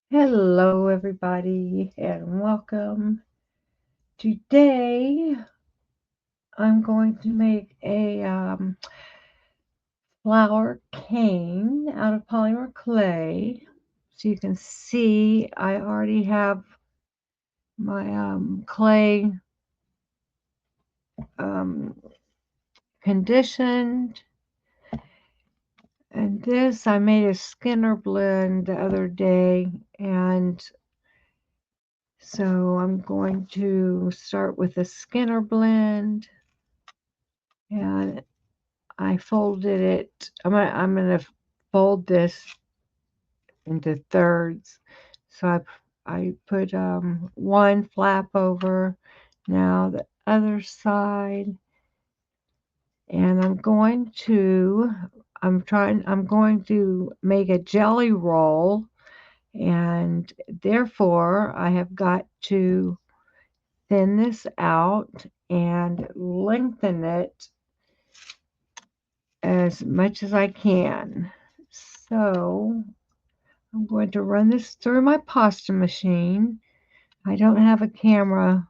Hello, everybody, and welcome. Today, I'm going to make a flower cane out of polymer clay. So you can see I already have my clay um, conditioned. And this, I made a Skinner blend the other day, and so I'm going to start with a Skinner blend, and I folded it. I'm gonna fold this into thirds. So I put one flap over, now the other side, and I'm going to make a jelly roll, and therefore I have got to thin this out and lengthen it as much as I can. So I'm going to run this through my pasta machine. I don't have a camera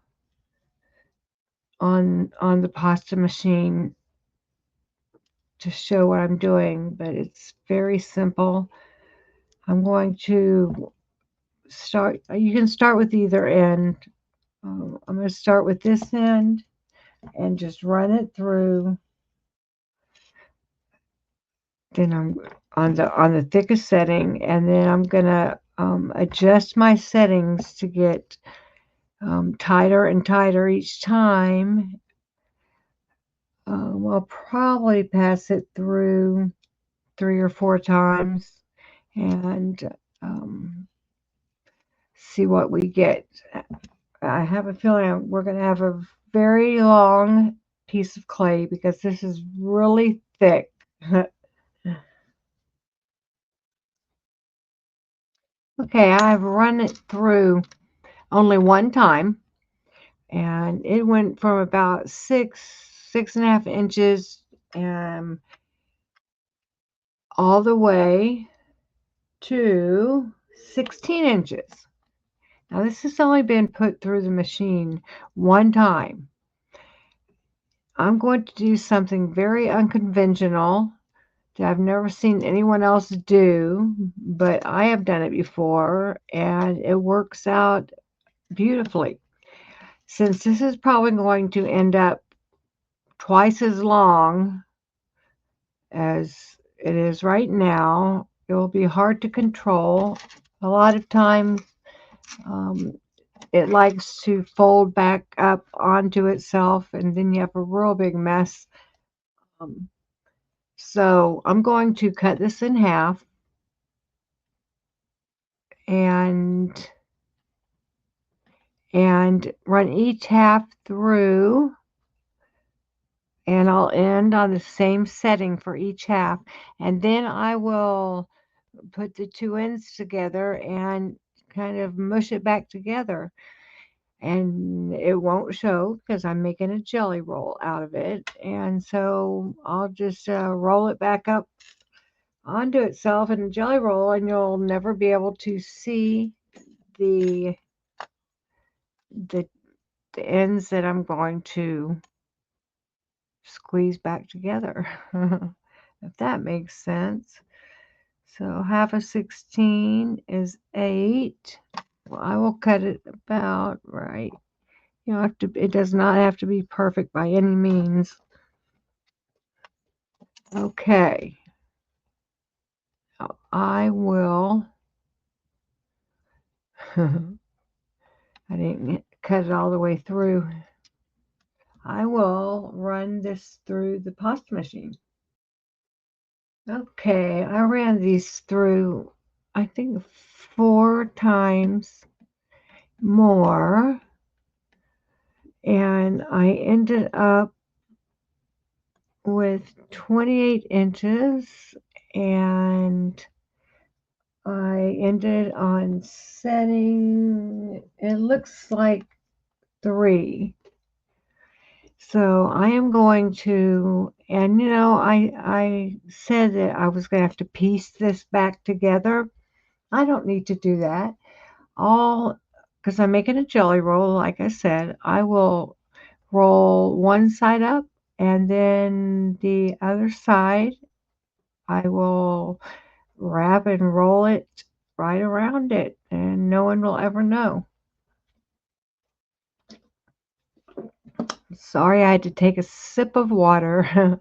on the pasta machine to show what I'm doing, but it's very simple. I'm going to start, you can start with either end. I'm going to start with this end and just run it through. Then I'm on the thickest setting, and then I'm going to adjust my settings to get tighter and tighter each time. I'll probably pass it through 3 or 4 times and see what we get. I have a feeling we're going to have a very long piece of clay because this is really thick. Okay, I've run it through only one time, and it went from about 6.5 inches all the way to 16 inches. Now, this has only been put through the machine one time. I'm going to do something very unconventional that I've never seen anyone else do, but I have done it before and it works out beautifully. Since this is probably going to end up twice as long as it is right now, it will be hard to control. A lot of times, um, it likes to fold back up onto itself, and then you have a real big mess. Um, so I'm going to cut this in half and run each half through, and I'll end on the same setting for each half, and then I will put the two ends together and kind of mush it back together. And it won't show because I'm making a jelly roll out of it. And so I'll just roll it back up onto itself in a jelly roll, and you'll never be able to see the the, the ends that I'm going to squeeze back together. If that makes sense. So half of 16 is 8. Well, I will cut it about right. You don't have to, it does not have to be perfect by any means. Okay. Now I will, I didn't cut it all the way through. I will run this through the pasta machine. Okay, I ran these through, I think, 4 times more, and I ended up with 28 inches, and I ended on setting, it looks like 3. So I am going to, and I said that I was going to have to piece this back together. I don't need to do that. all, because I'm making a jelly roll, like I said, I will roll one side up and then the other side I will wrap and roll it right around it, and no one will ever know. Sorry, I had to take a sip of water.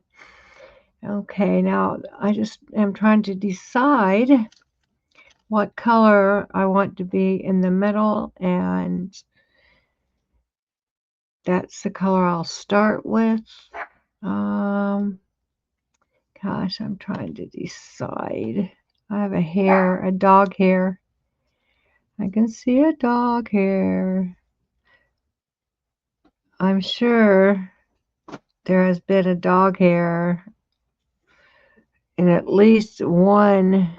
Okay, now I just am trying to decide what color I want to be in the middle, and that's the color I'll start with. Um, Gosh, I'm trying to decide. I have a dog hair. I can see a dog hair. I'm sure there has been a dog hair in at least one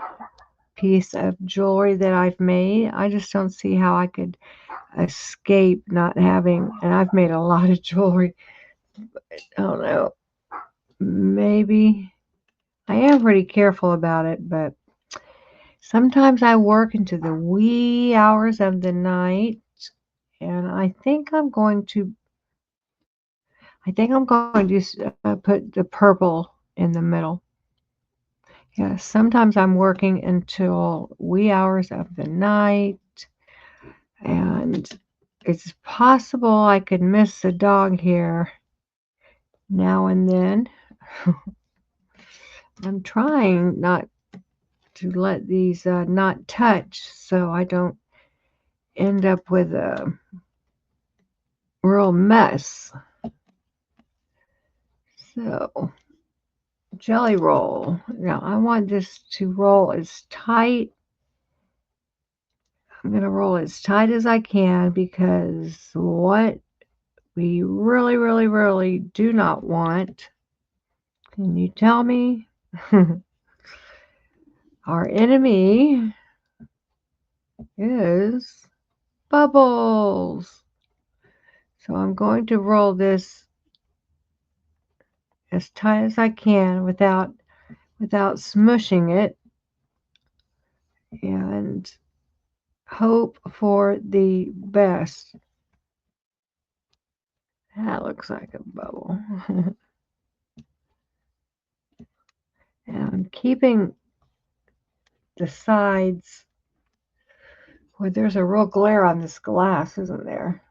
piece of jewelry that I've made. I just don't see how I could escape not having, and I've made a lot of jewelry. I don't know. Maybe I am pretty careful about it, but sometimes I work into the wee hours of the night, and I think I'm going to put the purple in the middle. Yeah, sometimes I'm working until wee hours of the night, and it's possible I could miss a dog here now and then. I'm trying not to let these not touch so I don't end up with a real mess. So, jelly roll. Now, I want this to roll as tight. I'm going to roll as tight as I can, because what we really, really, really do not want, can you tell me? Our enemy is bubbles. So I'm going to roll this as tight as I can without smushing it, and hope for the best. That looks like a bubble. And I'm keeping the sides where there's a real glare on this glass, isn't there?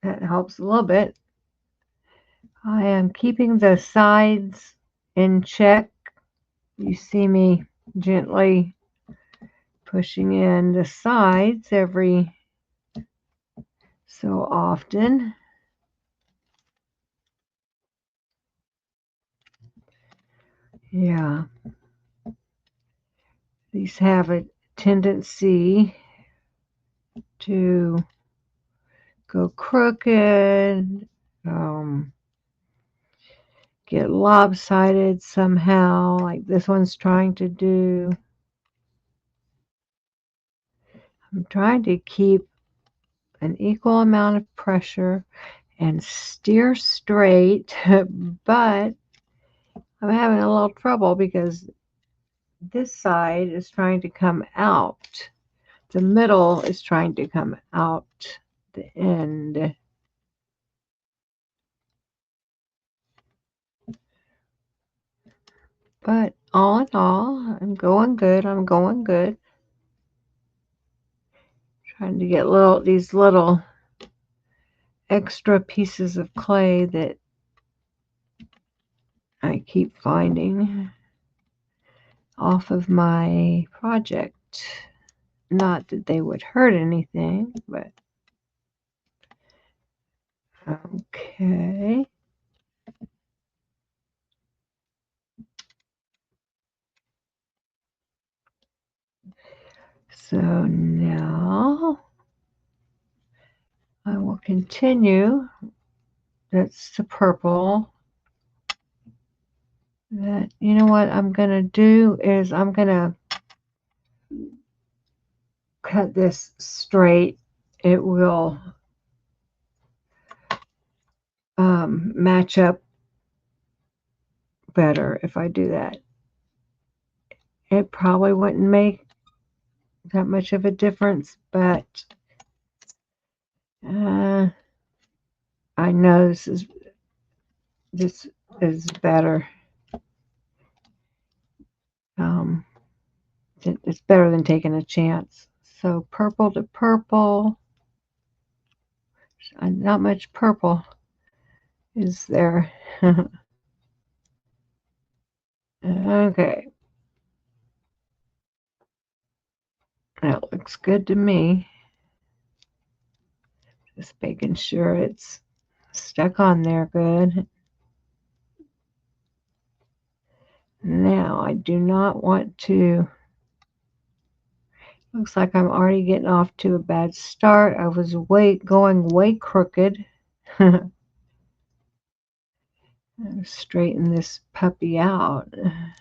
That helps a little bit. I am keeping the sides in check. You see me gently pushing in the sides every so often. Yeah, these have a tendency to go crooked, get lopsided somehow, like this one's trying to do. I'm trying to keep an equal amount of pressure and steer straight, but I'm having a little trouble because this side is trying to come out. The middle is trying to come out the end. But all in all, I'm going good. I'm going good. Trying to get these little extra pieces of clay that I keep finding off of my project. Not that they would hurt anything, but okay. So now I will continue. That's the purple. You know what I'm going to do is I'm going to cut this straight. It will match up better if I do that. It probably wouldn't make that much of a difference, but I know this is better. Um, it's better than taking a chance. So purple to purple, not much purple is there. Okay, that looks good to me. Just making sure it's stuck on there good. Now I do not want to. Looks like I'm already getting off to a bad start. I was going way crooked. Straighten this puppy out. I'm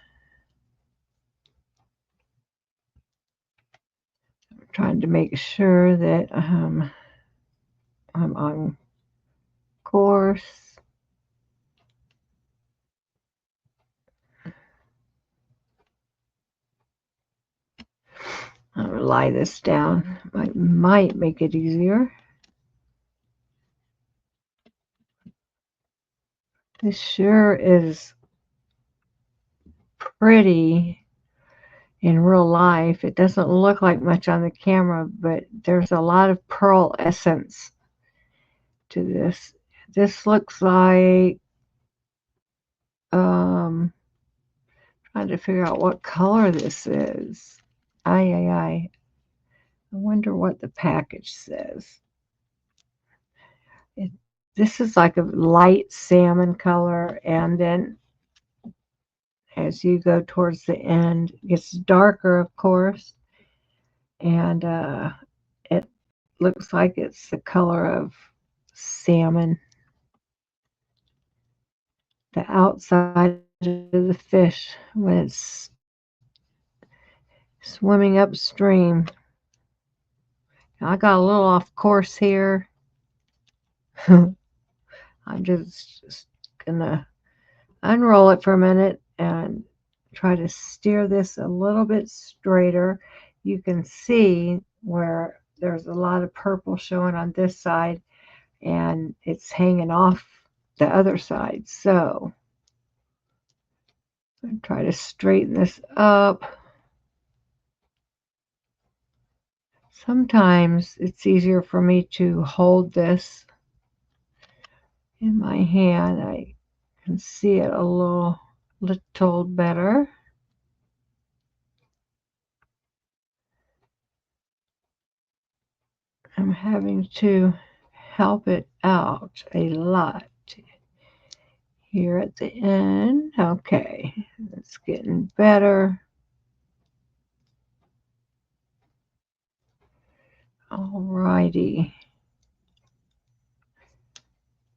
trying to make sure that I'm on course. I'm going to lie this down. I might make it easier. This sure is pretty in real life. It doesn't look like much on the camera, but there's a lot of pearl essence to this. This looks like, trying to figure out what color this is. I wonder what the package says. This is like a light salmon color, and then as you go towards the end, it gets darker, of course, and it looks like it's the color of salmon. The outside of the fish when it's swimming upstream. Now, I got a little off course here. I'm just gonna unroll it for a minute and try to steer this a little bit straighter. You can see where there's a lot of purple showing on this side and it's hanging off the other side. So I'm try to straighten this up. Sometimes it's easier for me to hold this in my hand. I can see it a little better. I'm having to help it out a lot here at the end. Okay, it's getting better. Alrighty.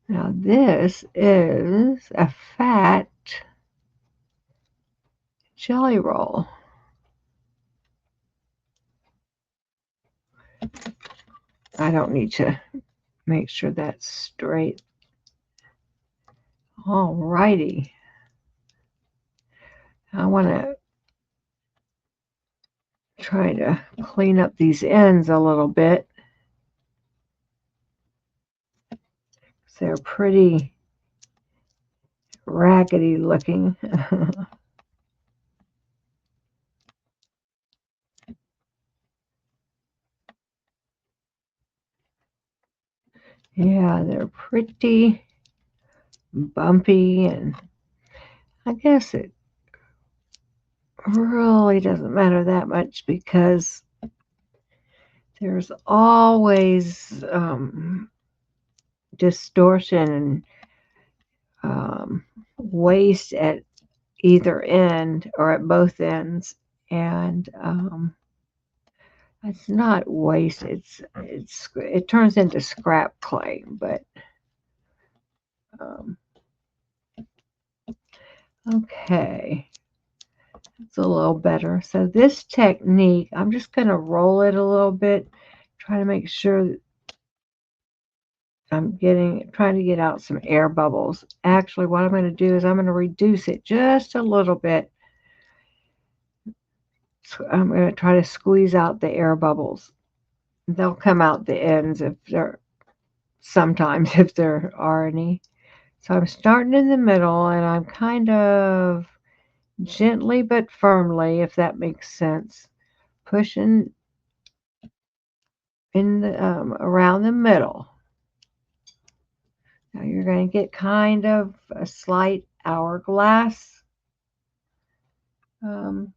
Now this is a fat jelly roll. I don't need to make sure that's straight. Alrighty. I want to try to clean up these ends a little bit. They're pretty raggedy looking. Yeah, they're pretty bumpy, and I guess it really doesn't matter that much because there's always distortion and waste at either end or at both ends, and it's not waste. It turns into scrap clay, but um, okay. It's a little better. So this technique, I'm just going to roll it a little bit, try to make sure I'm trying to get out some air bubbles. Actually, what I'm going to do is I'm going to reduce it just a little bit I'm going to try to squeeze out the air bubbles. They'll come out the ends if there sometimes if there are any. So I'm starting in the middle and I'm kind of gently but firmly, if that makes sense, pushing in the around the middle. Now you're going to get kind of a slight hourglass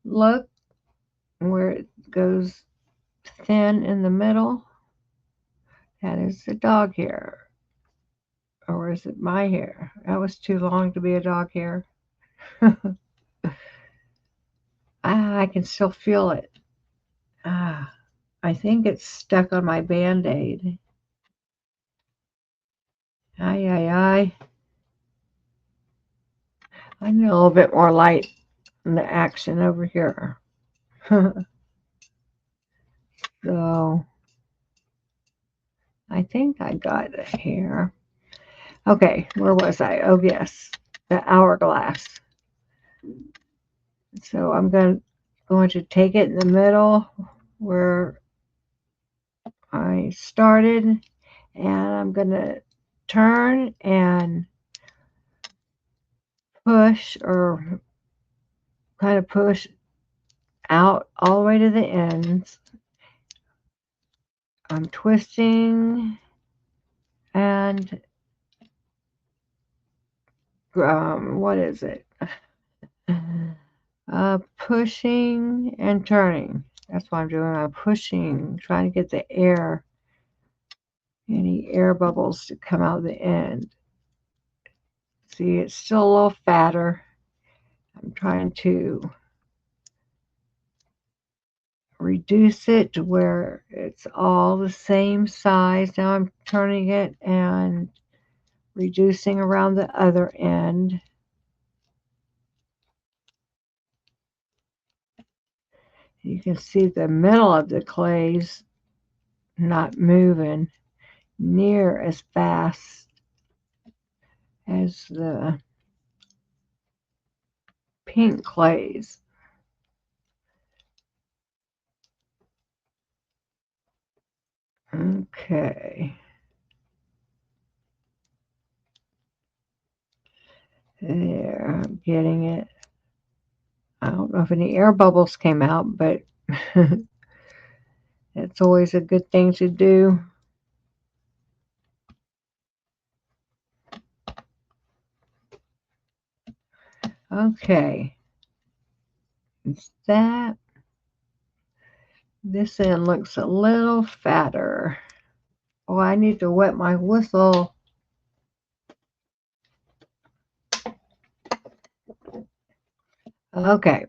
look where it goes thin in the middle. That is the dog hair. Or is it my hair? That was too long to be a dog hair. I can still feel it. I think it's stuck on my Band-Aid. Ay, ay, ay. I need a little bit more light in the action over here. So, I think I got it here. Okay, where was I? Oh, yes, the hourglass. So I'm going to take it in the middle where I started, and I'm going to turn and push or kind of push out all the way to the ends. I'm twisting and what is it? Pushing and turning. That's what I'm doing. I'm pushing, trying to get the air, any air bubbles to come out the end. See, it's still a little fatter. I'm trying to reduce it to where it's all the same size. Now I'm turning it and reducing around the other end. You can see the middle of the clay's not moving near as fast as the pink clays. Okay. There, I'm getting it. I don't know if any air bubbles came out, but it's always a good thing to do. Okay. Is that? This end looks a little fatter. Oh, I need to wet my whistle. Okay.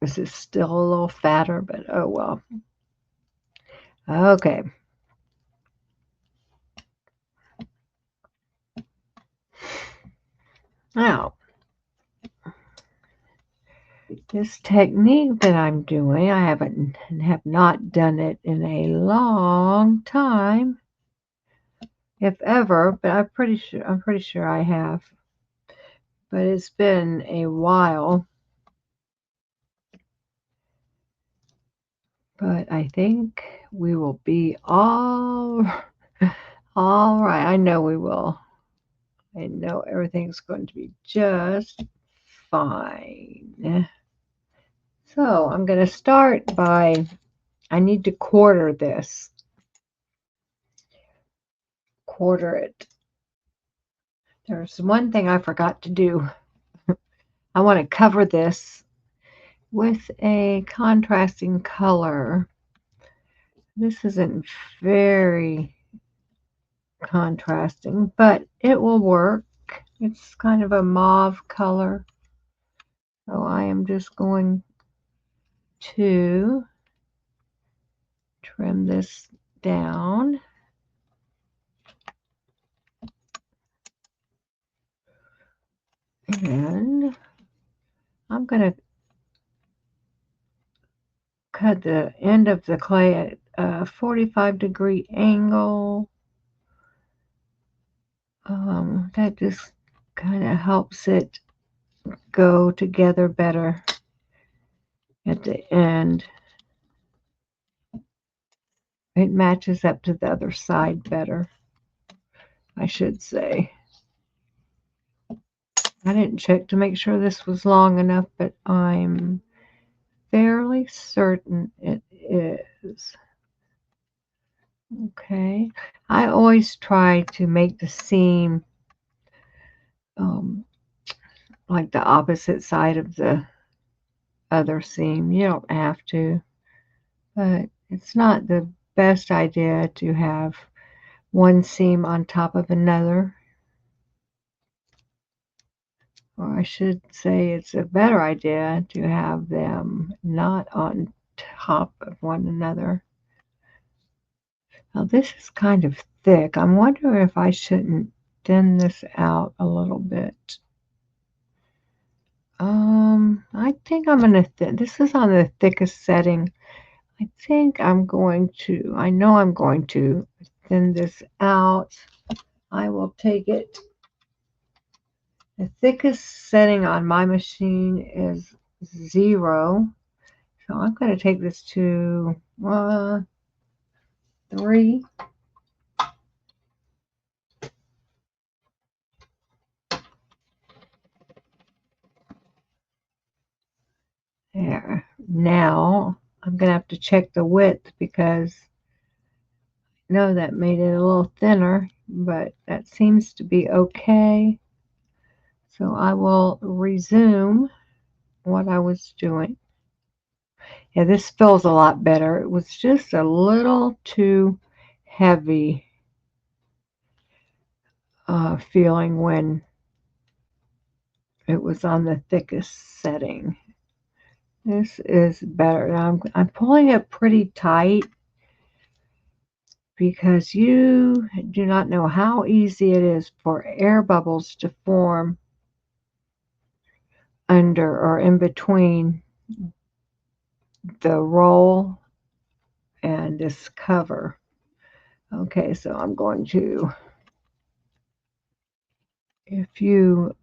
This is still a little fatter, but oh well. Okay. Now, this technique that I'm doing, I have not done it in a long time, if ever, but I'm pretty sure I have. But it's been a while. But I think we will be all right. I know we will. I know everything's going to be just fine. So I'm going to start by, I need to quarter this. Quarter it. There's one thing I forgot to do. I want to cover this with a contrasting color. This isn't very contrasting, but it will work. It's kind of a mauve color. So I am just going to trim this down. And I'm going to cut the end of the clay at a 45-degree angle. That just kind of helps it go together better at the end. It matches up to the other side better, I should say. I didn't check to make sure this was long enough, but I'm fairly certain it is. Okay. I always try to make the seam like the opposite side of the other seam. You don't have to, but it's not the best idea to have one seam on top of another. Or I should say it's a better idea to have them not on top of one another. Now this is kind of thick. I'm wondering if I shouldn't thin this out a little bit. I think I'm gonna thin. This is on the thickest setting. I think I know I'm going to thin this out. I will take it. The thickest setting on my machine is 0. So I'm going to take this to 3. There. Now I'm going to have to check the width because no, that made it a little thinner, but that seems to be okay. So I will resume what I was doing. Yeah, this feels a lot better. It was just a little too heavy feeling when it was on the thickest setting. This is better. I'm pulling it pretty tight because you do not know how easy it is for air bubbles to form under or in between the roll and this cover. Okay, so I'm going to, if you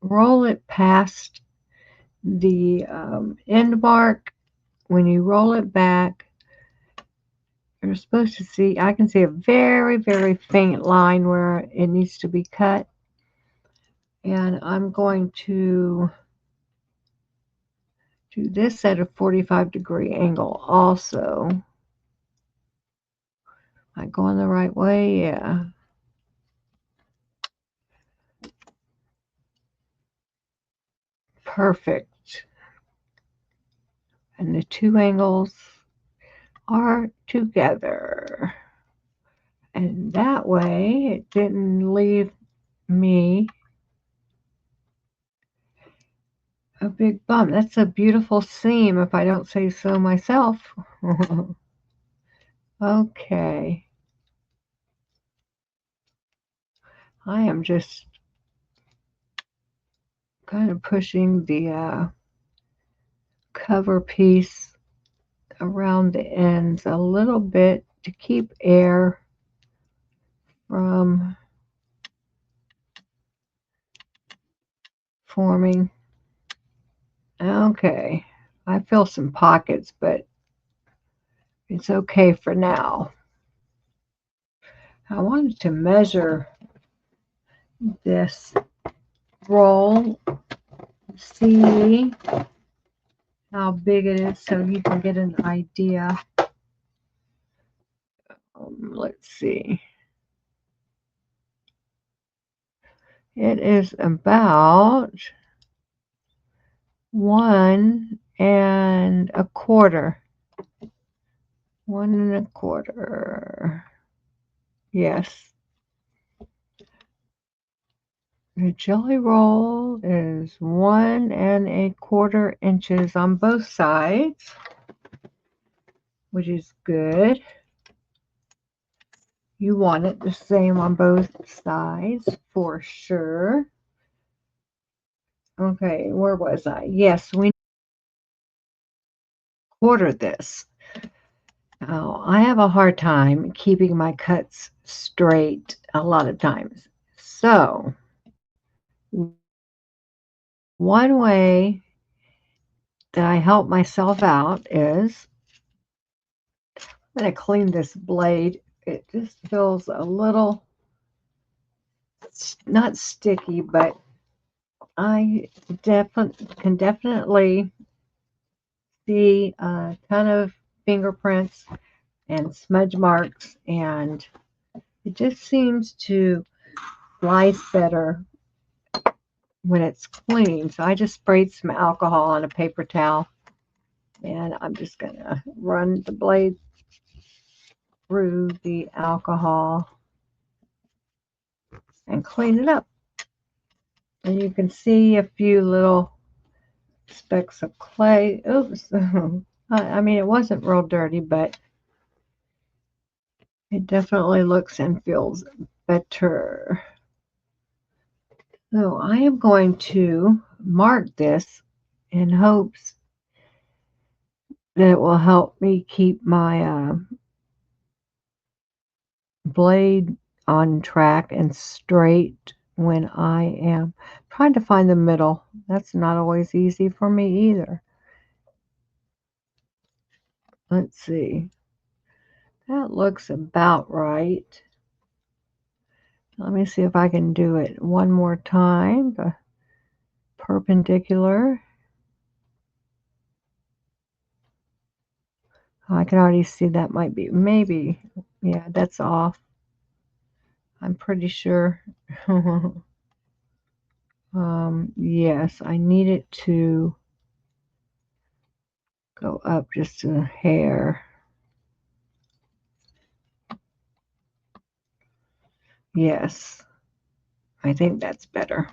roll it past the end mark, when you roll it back, you're supposed to see, I can see a very, very faint line where it needs to be cut. And I'm going to do this at a 45-degree angle also. Am I going the right way? Yeah. Perfect. And the two angles are together. And that way it didn't leave me a big bump. That's a beautiful seam if I don't say so myself. Okay. I am just kind of pushing the cover piece around the ends a little bit to keep air from forming. Okay, I feel some pockets, but it's okay for now. I wanted to measure this roll, see how big it is so you can get an idea. Let's see. It is about 1 1/4. 1 1/4. Yes. The jelly roll is 1 1/4 inches on both sides, which is good. You want it the same on both sides for sure. Okay, where was I? Yes, we quarter this. Now, I have a hard time keeping my cuts straight a lot of times. So, one way that I help myself out is I'm going to clean this blade. It just feels a little, not sticky, but I can definitely see a ton of fingerprints and smudge marks, and it just seems to slice better when it's clean. So I just sprayed some alcohol on a paper towel, and I'm just going to run the blade through the alcohol and clean it up. And you can see a few little specks of clay. Oops. I mean, it wasn't real dirty, but it definitely looks and feels better. So I am going to mark this in hopes that it will help me keep my blade on track and straight when I am trying to find the middle. That's not always easy for me either. Let's see. That looks about right. Let me see if I can do it one more time. The perpendicular. I can already see that might be, maybe, yeah, that's off. I'm pretty sure. Yes, I need it to go up just a hair. Yes, I think that's better.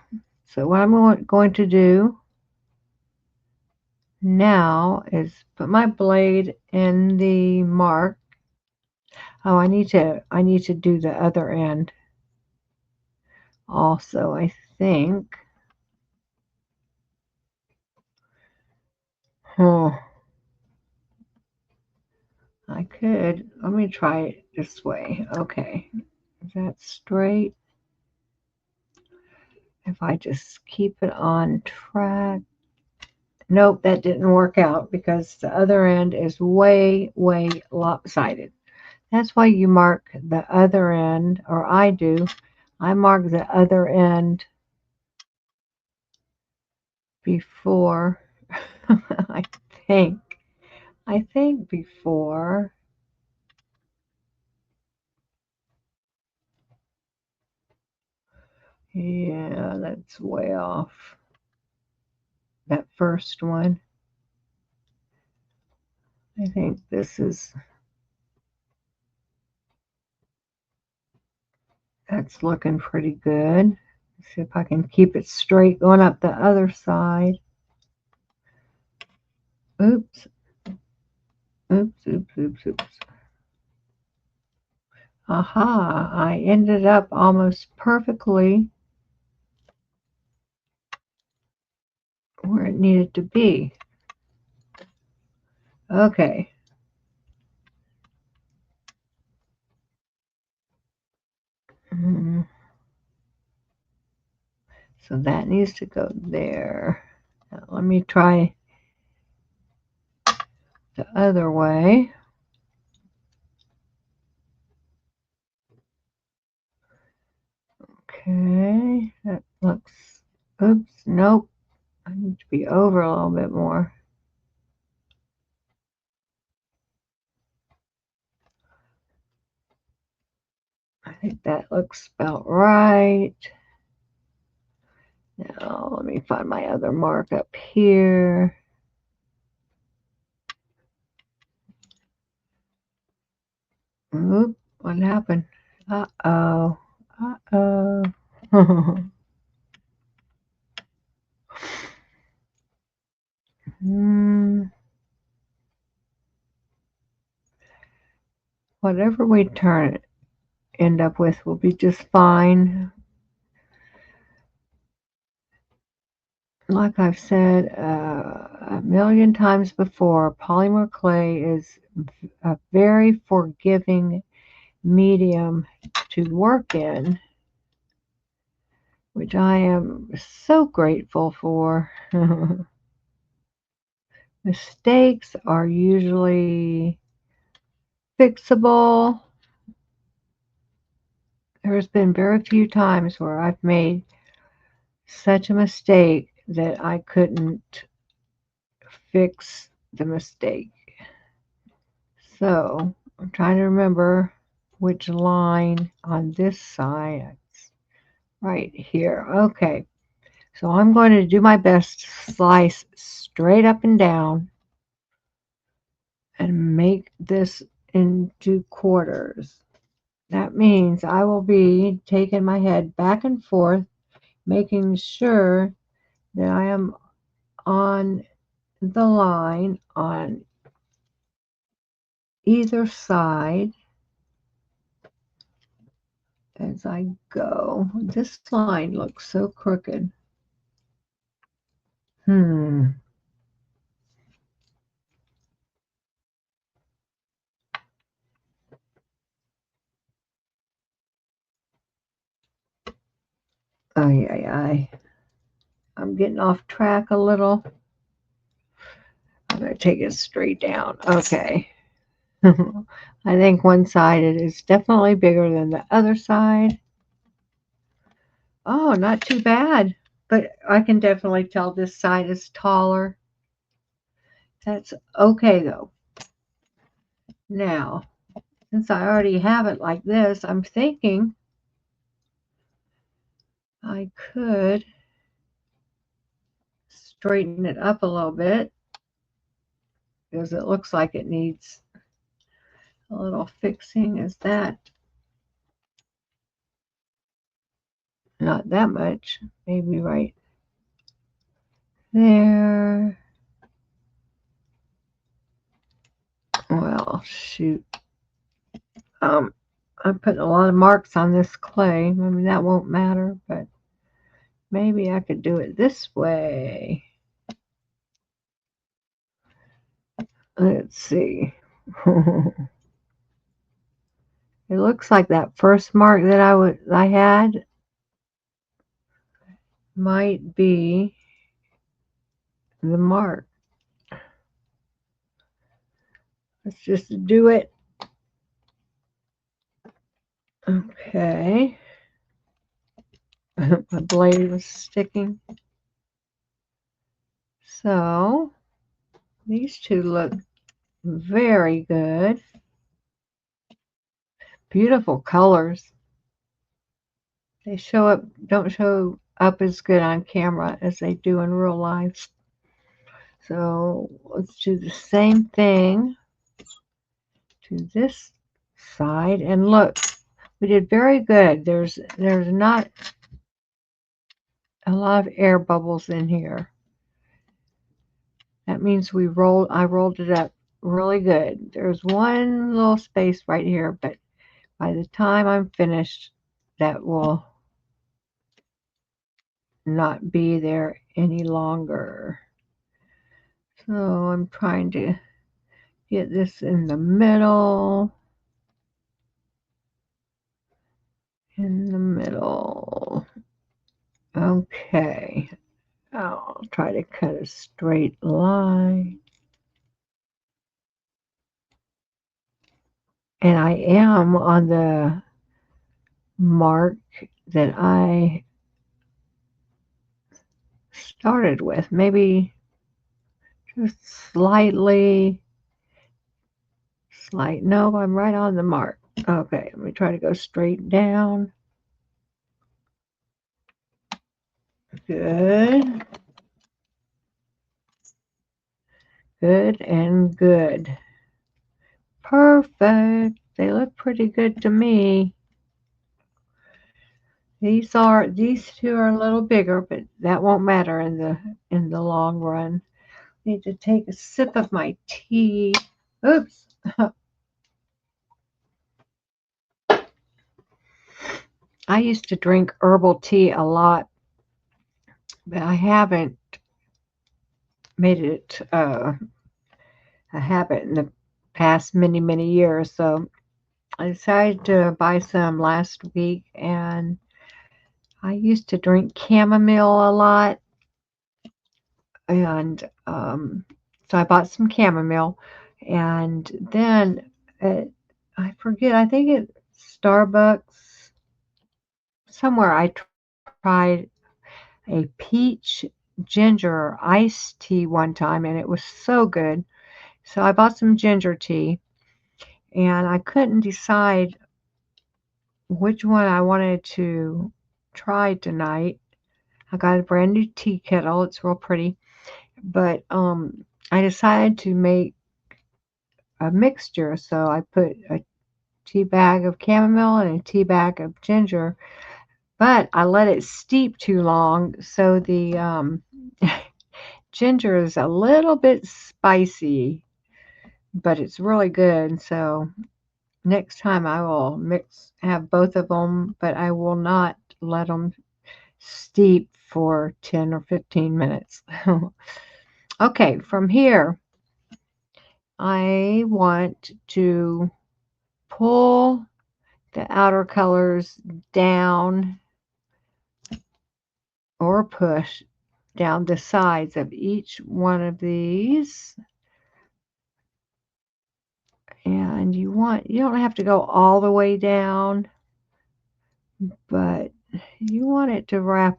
So what I'm going to do now is put my blade in the mark. Oh, I need to do the other end also, I think. Oh, I could. Let me try it this way. Okay. Is that straight? If I just keep it on track. Nope, that didn't work out because the other end is way, way lopsided. That's why you mark the other end, or I do. I mark the other end before, I think. I think before. Yeah, that's way off. That first one. I think that's looking pretty good. See if I can keep it straight going up the other side. Oops. Oops, oops, oops, oops. Aha, I ended up almost perfectly where it needed to be. Okay. So that needs to go there. Now let me try the other way. Okay, that looks, oops, nope. I need to be over a little bit more. I think that looks about right. Now let me find my other mark up here. Oop, what happened? Uh-oh. Uh-oh. Whatever we end up with will be just fine. Like I've said a million times before, polymer clay is a very forgiving medium to work in, which I am so grateful for. Mistakes are usually fixable. There's been very few times where I've made such a mistake that I couldn't fix the mistake. So I'm trying to remember which line on this side. It's right here. Okay. So I'm going to do my best to slice straight up and down and make this into quarters. That means I will be taking my head back and forth, making sure that I am on the line on either side as I go. This line looks so crooked. Hmm. Ay, ay, ay. I'm getting off track a little. I'm going to take it straight down. Okay. I think one side is definitely bigger than the other side. Oh, not too bad. But I can definitely tell this side is taller. That's okay though. Now, since I already have it like this, I'm thinking I could straighten it up a little bit because it looks like it needs a little fixing. Is that not that much? Maybe right there. Well, shoot. I'm putting a lot of marks on this clay. I mean, that won't matter, but maybe I could do it this way. Let's see. It looks like that first mark that I had might be the mark. Let's just do it. Okay. My blade was sticking. So these two look very good. Beautiful colors. They don't show up as good on camera as they do in real life. So let's do the same thing to this side, and look, we did very good. There's not a lot of air bubbles in here. That means I rolled it up really good. There's one little space right here, but by the time I'm finished, that will not be there any longer. So I'm trying to get this in the middle. In the middle. Okay. I'll try to cut a straight line. And I am on the mark that I started with. Maybe just no, I'm right on the mark. Okay, let me try to go straight down. Good. Good and good. Perfect. They look pretty good to me. These two are a little bigger, but that won't matter in the long run. Need to take a sip of my tea. Oops. I used to drink herbal tea a lot, but I haven't made it a habit in the past many years. So I decided to buy some last week, and I used to drink chamomile a lot, and so I bought some chamomile, and then I forget. I think at Starbucks somewhere I tried a peach ginger iced tea one time, and it was so good. So I bought some ginger tea, and I couldn't decide which one I wanted to try tonight. I got a brand new tea kettle. It's real pretty. But I decided to make a mixture. So I put a tea bag of chamomile and a tea bag of ginger, but I let it steep too long. So the ginger is a little bit spicy, but it's really good. So next time I will have both of them, but I will not let them steep for 10 or 15 minutes. Okay, from here, I want to pull the outer colors down or push down the sides of each one of these. And you don't have to go all the way down, but you want it to wrap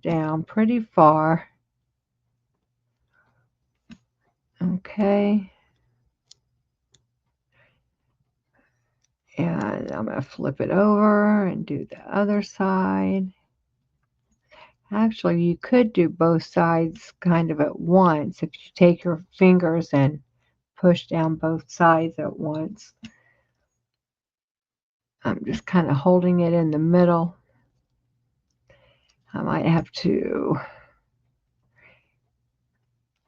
down pretty far. Okay. And I'm going to flip it over and do the other side. Actually, you could do both sides kind of at once if you take your fingers and push down both sides at once. I'm just kind of holding it in the middle. I might have to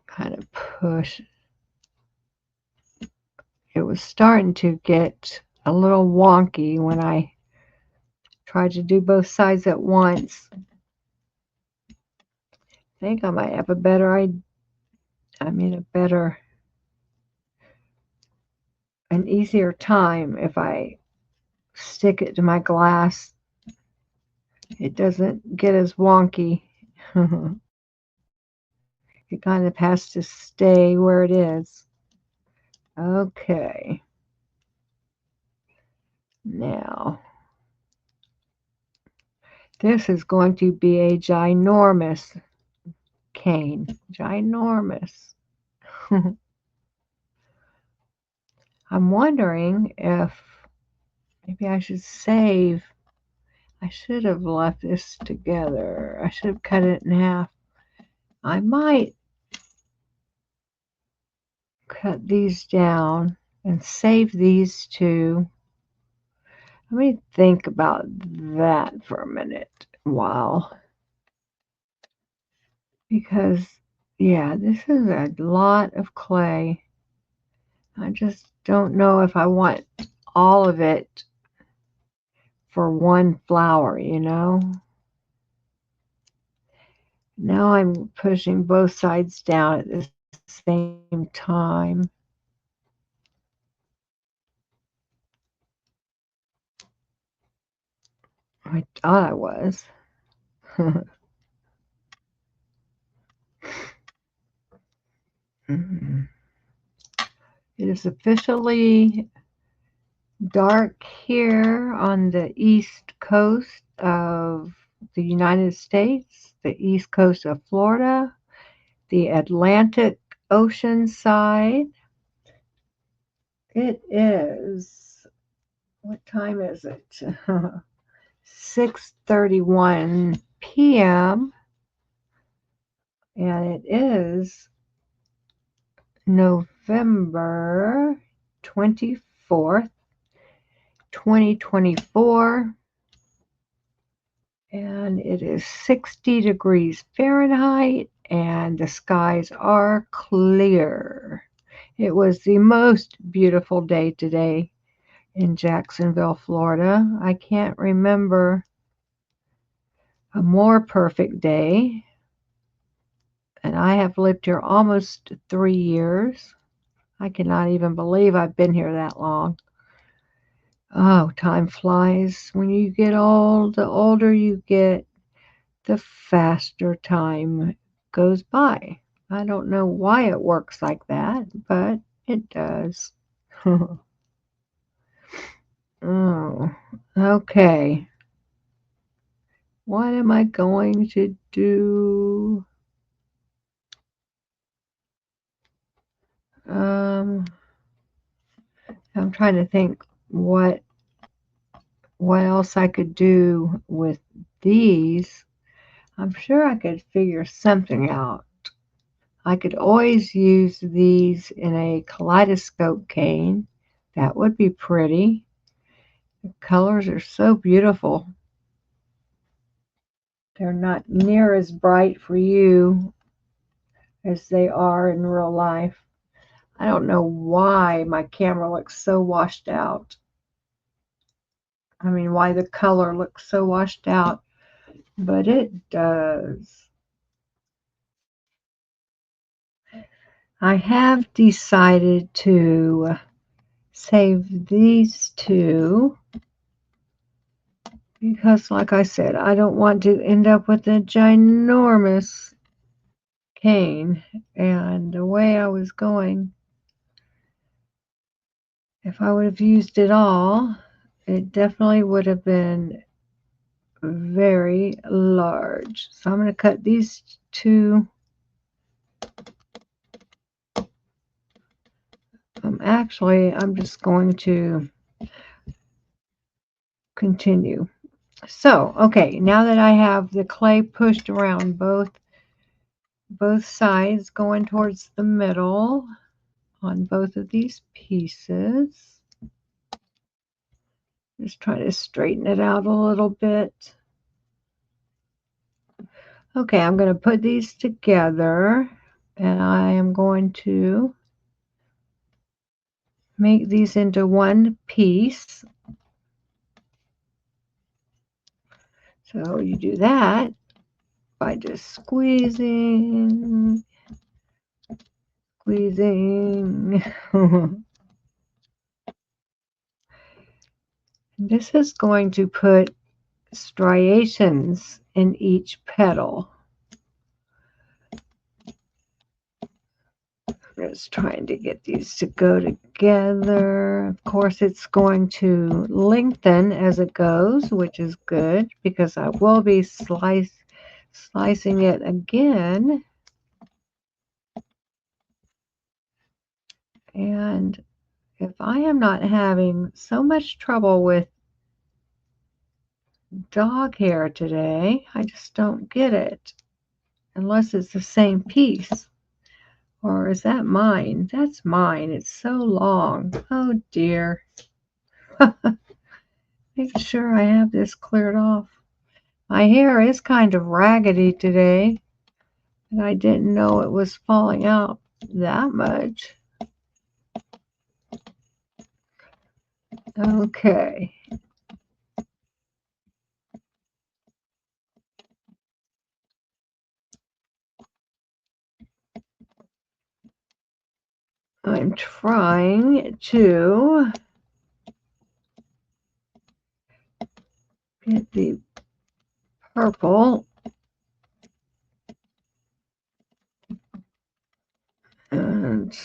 kind of push. It was starting to get a little wonky when I tried to do both sides at once. I think I might have a better idea. An easier time if I stick it to my glass. It doesn't get as wonky. It kind of has to stay where it is. Okay. Now, this is going to be a ginormous cane. Ginormous. I'm wondering if maybe I should save. I should have left this together. I should have cut it in half. I might cut these down and save these two. Let me think about that for a minute. Wow. Because, yeah, this is a lot of clay. I just don't know if I want all of it for one flower, you know? Now I'm pushing both sides down at the same time. I thought I was. It is officially dark here on the east coast of the United States, the east coast of Florida, the Atlantic Ocean side. It is, what time is it? 6:31 p.m. and it is November 24th, 2024, and it is 60 degrees Fahrenheit, and the skies are clear. It was the most beautiful day today in Jacksonville, Florida. I can't remember a more perfect day, and I have lived here almost 3 years. I cannot even believe I've been here that long. Oh, time flies when you get old. The older you get, the faster time goes by. I don't know why it works like that, but it does. Oh, okay. What am I going to do? Um, I'm trying to think what else I could do with these. I'm sure I could figure something out. I could always use these in a kaleidoscope cane. That would be pretty. The colors are so beautiful. They're not near as bright for you as they are in real life. I don't know why my camera looks so washed out. I mean, why the color looks so washed out, but it does. I have decided to save these two because, like I said, I don't want to end up with a ginormous cane. And the way I was going, if I would have used it all, it definitely would have been very large. So I'm going to cut these two. Actually, I'm just going to continue. So, okay, now that I have the clay pushed around both sides going towards the middle on both of these pieces, just try to straighten it out a little bit. Okay, I'm going to put these together and I am going to make these into one piece. So you do that by just squeezing. This is going to put striations in each petal. Just trying to get these to go together. Of course, it's going to lengthen as it goes, which is good because I will be slicing it again. And if I am not having so much trouble with dog hair today, I just don't get it. Unless it's the same piece. Or is that mine? That's mine. It's so long. Oh dear. Make sure I have this cleared off. My hair is kind of raggedy today. And I didn't know it was falling out that much. Okay. I'm trying to get the purple and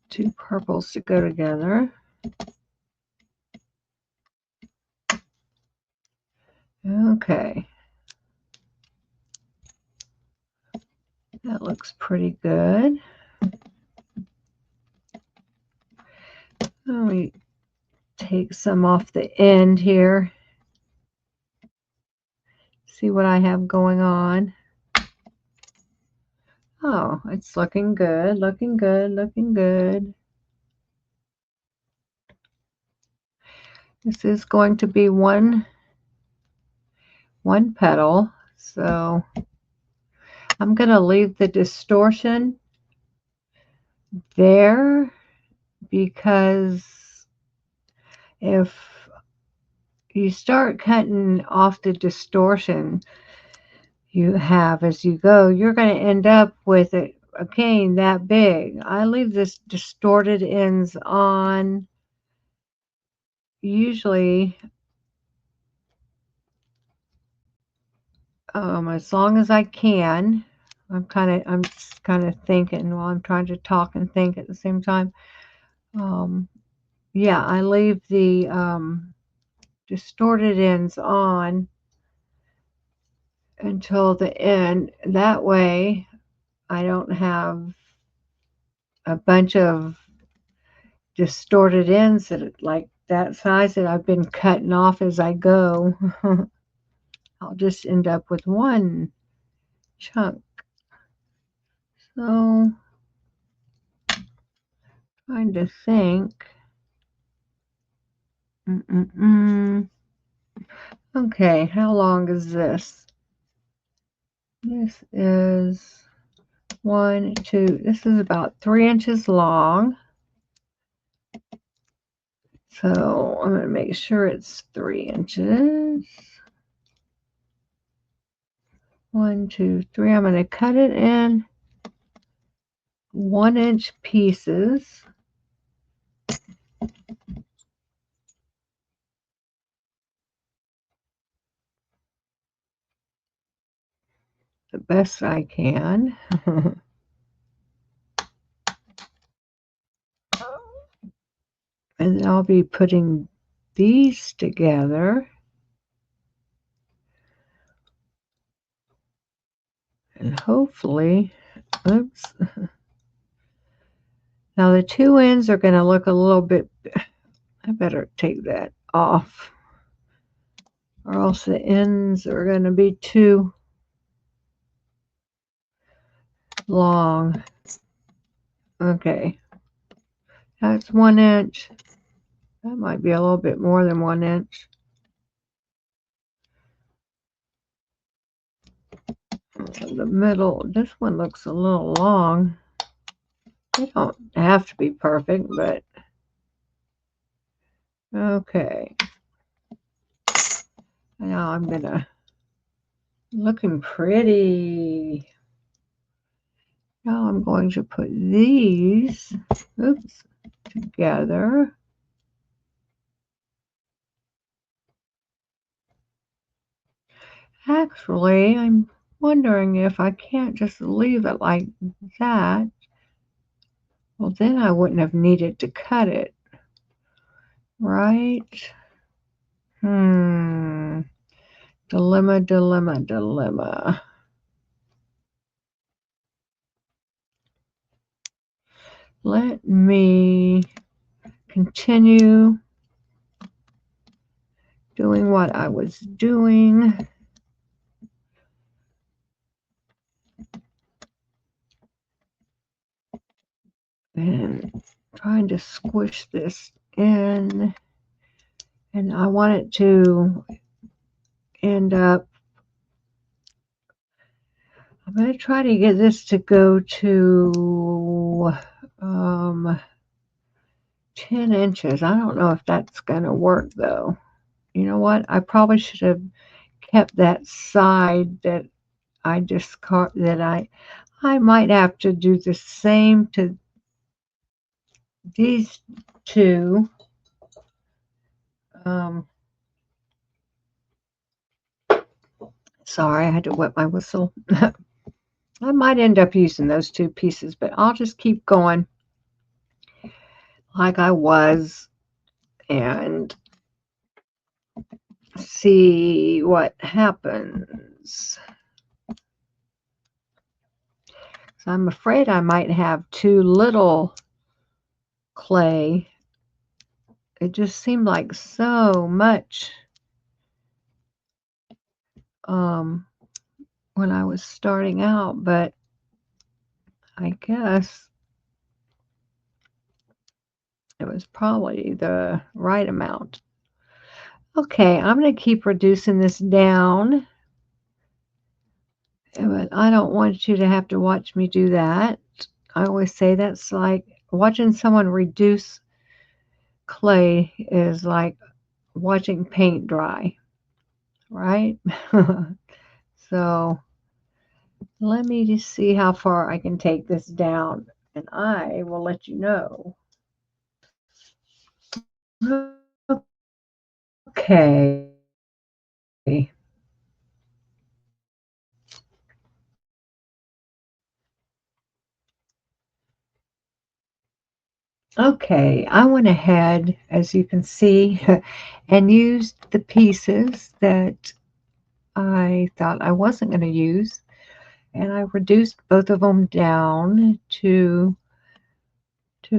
two purples to go together. Okay. That looks pretty good. Let me take some off the end here. See what I have going on. Oh, it's looking good, looking good, looking good. This is going to be one petal, so I'm going to leave the distortion there because if you start cutting off the distortion you have as you go, you're going to end up with a cane that big. I leave this distorted ends on usually, as long as I can, I'm just kind of thinking while I'm trying to talk and think at the same time. Um, yeah, I leave the distorted ends on until the end. That way, I don't have a bunch of distorted ends like that size that I've been cutting off as I go. I'll just end up with one chunk. So, trying to think. Okay, how long is this? This is 1, 2. This is about 3 inches long. So I'm going to make sure it's 3 inches. 1, 2, 3. I'm going to cut it in 1-inch pieces. The best I can. And then I'll be putting these together. And hopefully, oops. Now the two ends are going to look a little bit, I better take that off, or else the ends are going to be too long. Okay, that's 1 inch. That might be a little bit more than 1 inch. The middle, this one looks a little long. They don't have to be perfect, but okay. Now I'm gonna, looking pretty. Now I'm going to put these, oops, together. Actually, I'm wondering if I can't just leave it like that. Well, then I wouldn't have needed to cut it, right? Dilemma, dilemma, dilemma. Let me continue doing what I was doing. And trying to squish this in. And I want it to end up, I'm going to try to get this to go to 10 inches. I don't know if that's going to work though. You know what? I probably should have kept that side that I discard, that I might have to do the same to these two. Sorry, I had to wet my whistle. I might end up using those two pieces, but I'll just keep going like I was and see what happens. So I'm afraid I might have too little clay. It just seemed like so much when I was starting out, but I guess it was probably the right amount. Okay, I'm going to keep reducing this down, but I don't want you to have to watch me do that. I always say that's like watching someone reduce clay is like watching paint dry, right? So let me just see how far I can take this down, and I will let you know. Okay. Okay, I went ahead, as you can see, and used the pieces that I thought I wasn't going to use, and I reduced both of them down to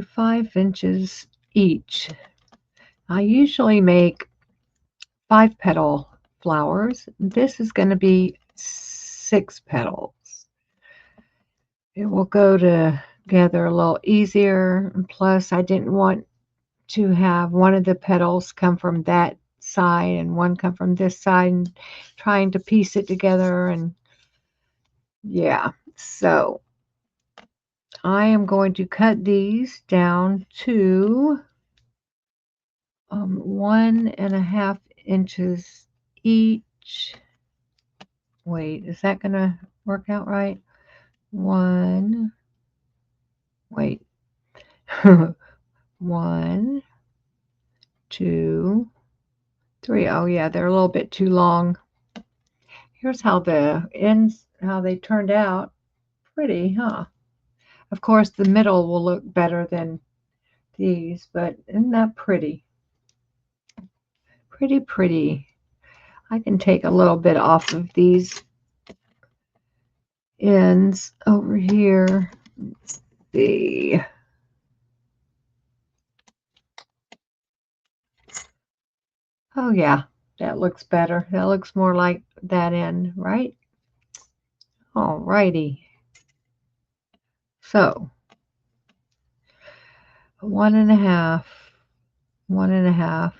5 inches each. I usually make 5 petal flowers. This is going to be 6 petals. It will go together a little easier. And plus, I didn't want to have one of the petals come from that side and one come from this side and trying to piece it together. And yeah, so I am going to cut these down to 1.5 inches each. Wait, is that gonna work out right? One, wait, 1, 2, 3. Oh yeah, they're a little bit too long. Here's how the ends, how they turned out. Pretty, huh? Of course, the middle will look better than these, but isn't that pretty? Pretty, pretty. I can take a little bit off of these ends over here. Let's see. Oh yeah, that looks better. That looks more like that end, right? All righty. So 1.5, 1.5.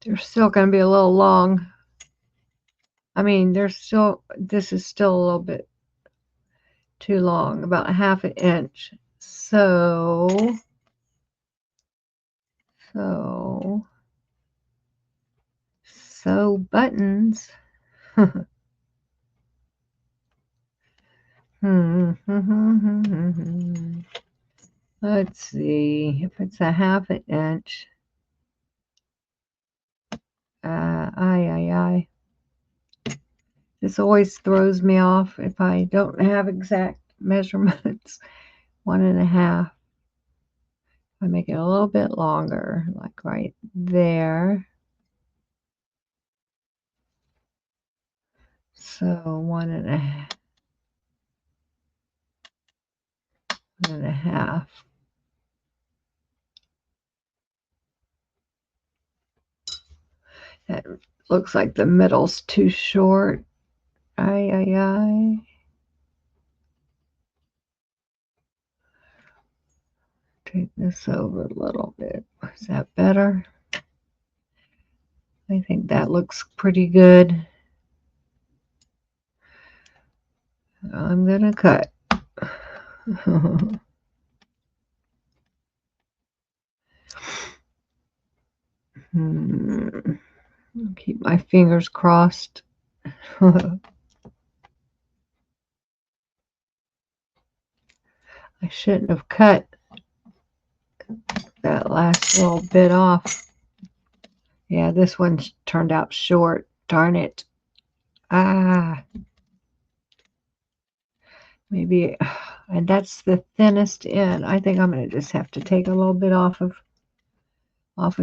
They're still going to be a little long. I mean, this is still a little bit too long, about 1/2 inch. So buttons. Let's see if it's 1/2 inch. Aye. This always throws me off if I don't have exact measurements. 1.5. I make it a little bit longer, like right there. So 1.5. 1.5. That looks like the middle's too short. Aye. Take this over a little bit. Is that better? I think that looks pretty good. I'm gonna cut. Keep my fingers crossed. I shouldn't have cut that last little bit off. Yeah, this one turned out short. Darn it. Maybe, and that's the thinnest end. I think I'm going to just have to take a little bit off of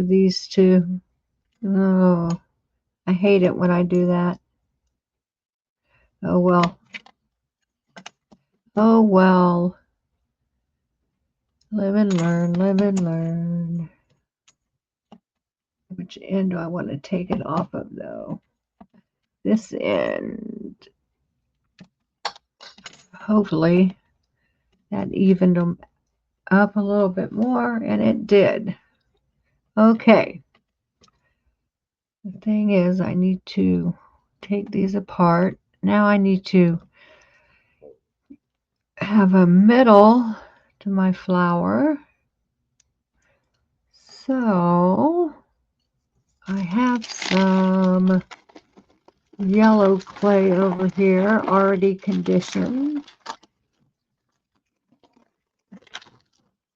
these two. Oh, I hate it when I do that. Oh well. Oh well. Live and learn, live and learn. Which end do I want to take it off of though? This end. Hopefully that evened them up a little bit more, and it did. Okay. The thing is, I need to take these apart. Now I need to have a middle to my flower. So I have some yellow clay over here already conditioned.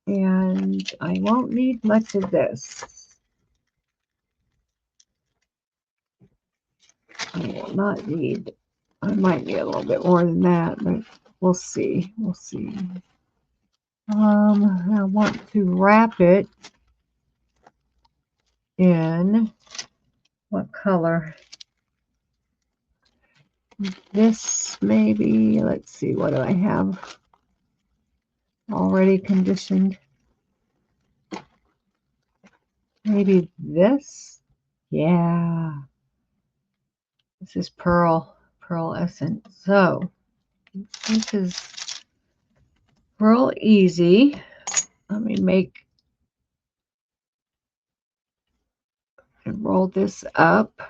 And I won't need much of this. I will not need, I might need a little bit more than that, but we'll see. We'll see. I want to wrap it in what color? This maybe, let's see, what do I have already conditioned? Maybe this? Yeah. This is Pearl Essence. So this is real easy. Let me make and roll this up.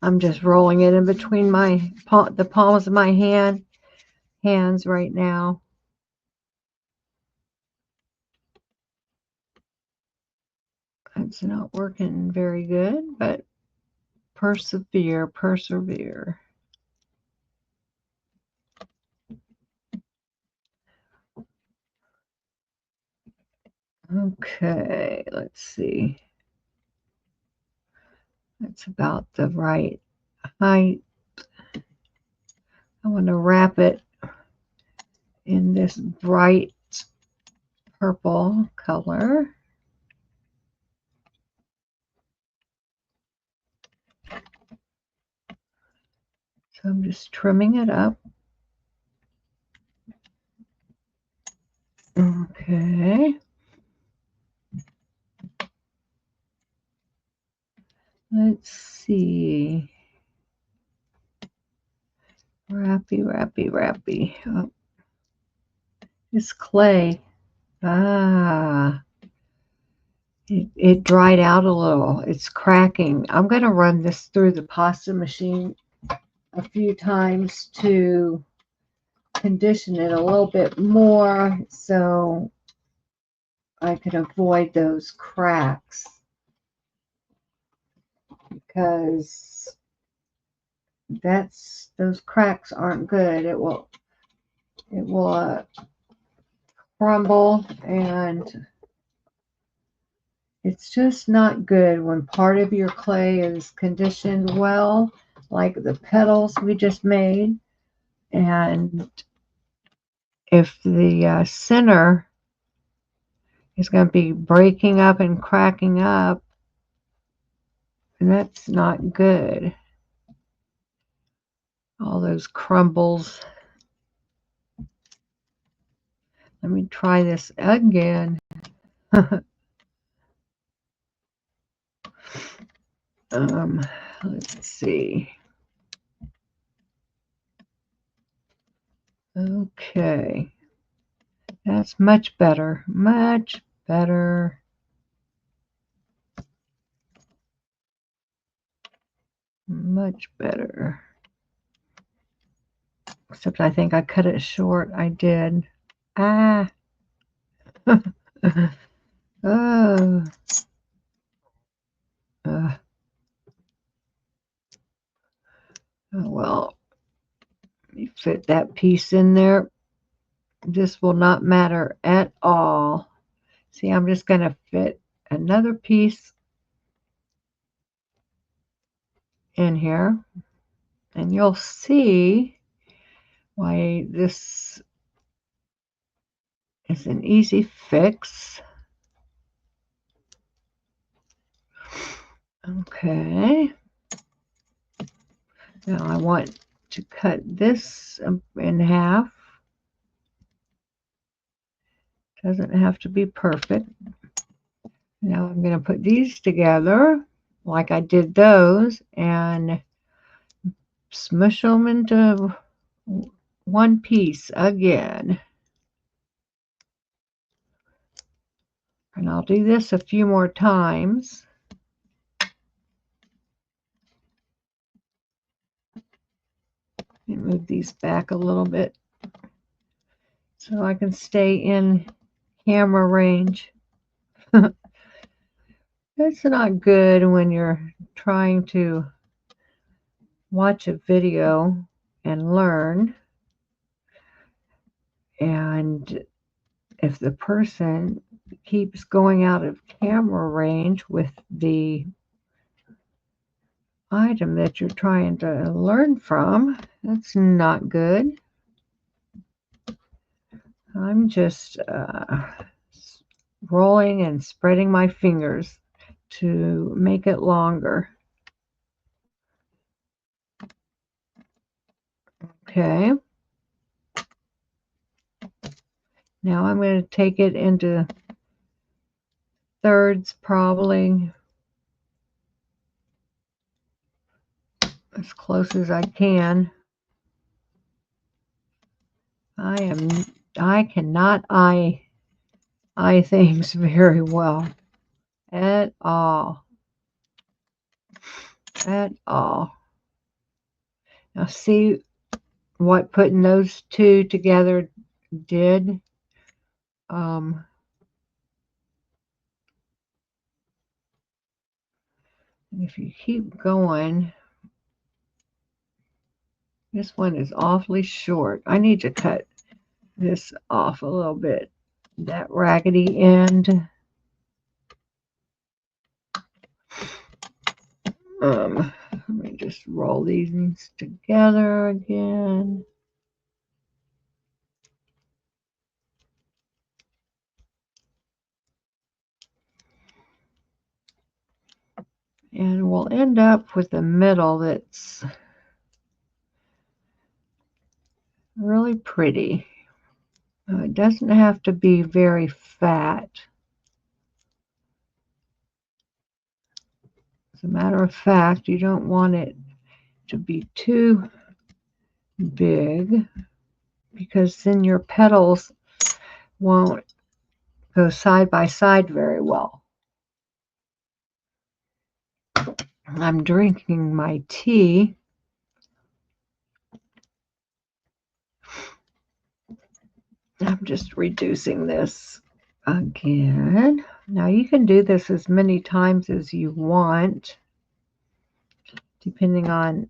I'm just rolling it in between the palms of my hands right now. It's not working very good, but persevere. Okay, let's see. That's about the right height. I want to wrap it in this bright purple color. So I'm just trimming it up. Okay. Let's see. Wrappy. Oh, this clay. It dried out a little. It's cracking. I'm going to run this through the pasta machine a few times to condition it a little bit more so I can avoid those cracks, because those cracks aren't good. It will crumble, and it's just not good when part of your clay is conditioned well, like the petals we just made, and if the center is going to be breaking up and cracking up, and that's not good. All those crumbles. Let me try this again. Let's see. Okay. That's much better. Much better. Much better. Except I think I cut it short. I did. Ah. Oh. Oh, well, let me fit that piece in there. This will not matter at all. See, I'm just going to fit another piece in here, and you'll see why this is an easy fix. Okay. Now I want to cut this in half. Doesn't have to be perfect. Now I'm going to put these together like I did those and smush them into one piece again. And I'll do this a few more times. And move these back a little bit so I can stay in camera range. It's not good when you're trying to watch a video and learn, and if the person keeps going out of camera range with the item that you're trying to learn from. That's not good. I'm just rolling and spreading my fingers to make it longer. Okay. Now I'm going to take it into thirds, probably as close as I can. I cannot eye things very well at all. At all. Now see what putting those two together did. If you keep going, this one is awfully short. I need to cut this off a little bit. That raggedy end. Let me just roll these together again. And we'll end up with a middle that's really pretty. It doesn't have to be very fat. As a matter of fact, you don't want it to be too big because then your petals won't go side by side very well. I'm drinking my tea. I'm just reducing this again. Now you can do this as many times as you want, depending on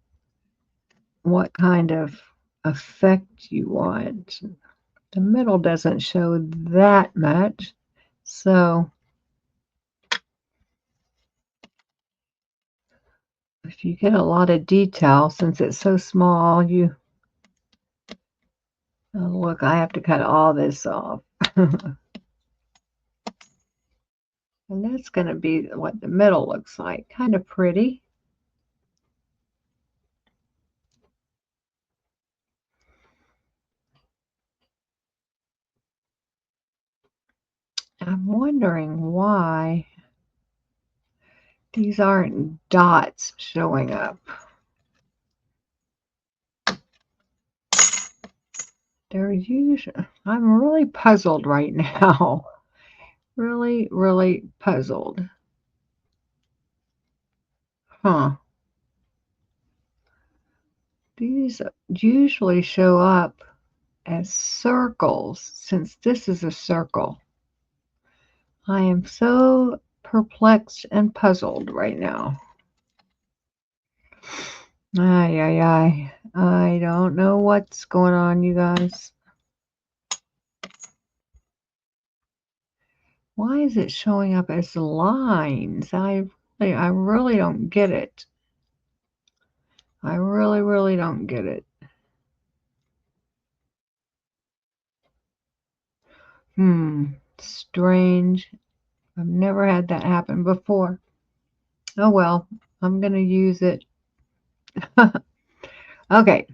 what kind of effect you want. The middle doesn't show that much, so if you get a lot of detail, since it's so small, look, I have to cut all this off. And that's going to be what the middle looks like. Kind of pretty. I'm wondering why these aren't dots showing up. They're usually, I'm really puzzled right now. Really, really puzzled. Huh. These usually show up as circles, since this is a circle. I am so perplexed and puzzled right now. I don't know what's going on, you guys. Why is it showing up as lines? I really don't get it. I really, really don't get it. Strange. I've never had that happen before. Oh well, I'm going to use it. Okay.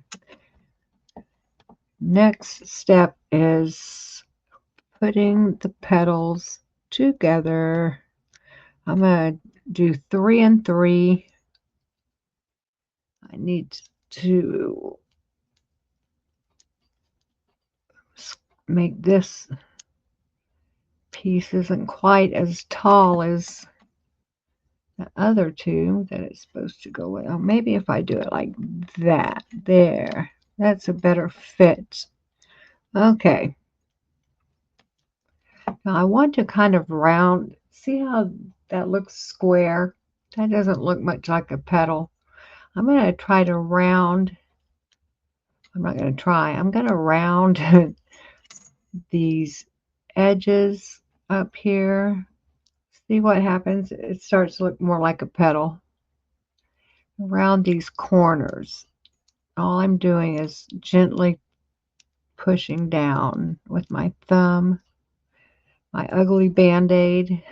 Next step is putting the petals together. I'm going to do 3 and 3. I need to make this piece isn't quite as tall as the other two that it's supposed to go with. Oh, maybe if I do it like that, there, that's a better fit. Okay. Now I want to kind of round, see how that looks square? That doesn't look much like a petal. I'm going to try to round, I'm not going to try, I'm going to round these edges up here. See what happens? It starts to look more like a petal around these corners. All I'm doing is gently pushing down with my thumb, my ugly band-aid,